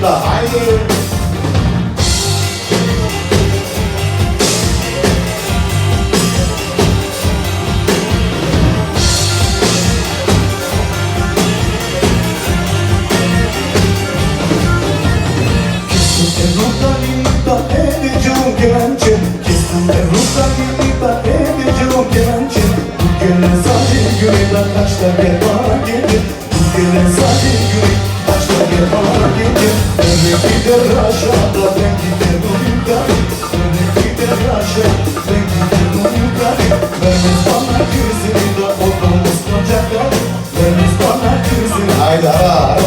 başında. Haydi. Kaçta gel bana gelir, bu gelen sadece günü. Kaçta gel bana gelir. Örnek gider aşağıda, ben giderim yukarı. Örnek gider aşağıda, ben giderim yukarı. Vermez bana kızını da okulumuz konacaklar. Vermez bana kızını. Haydi ara.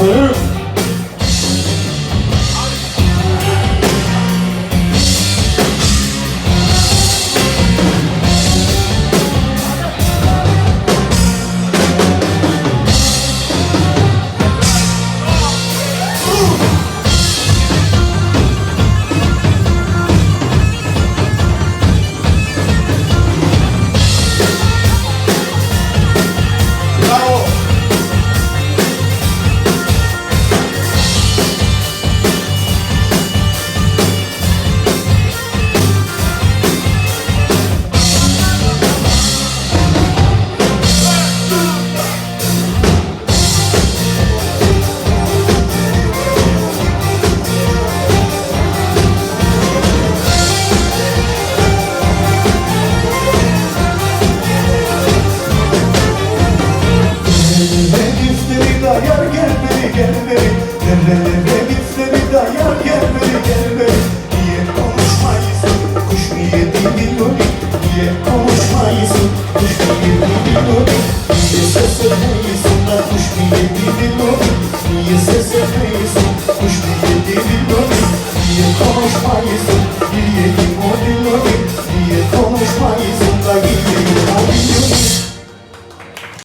Konuşmayız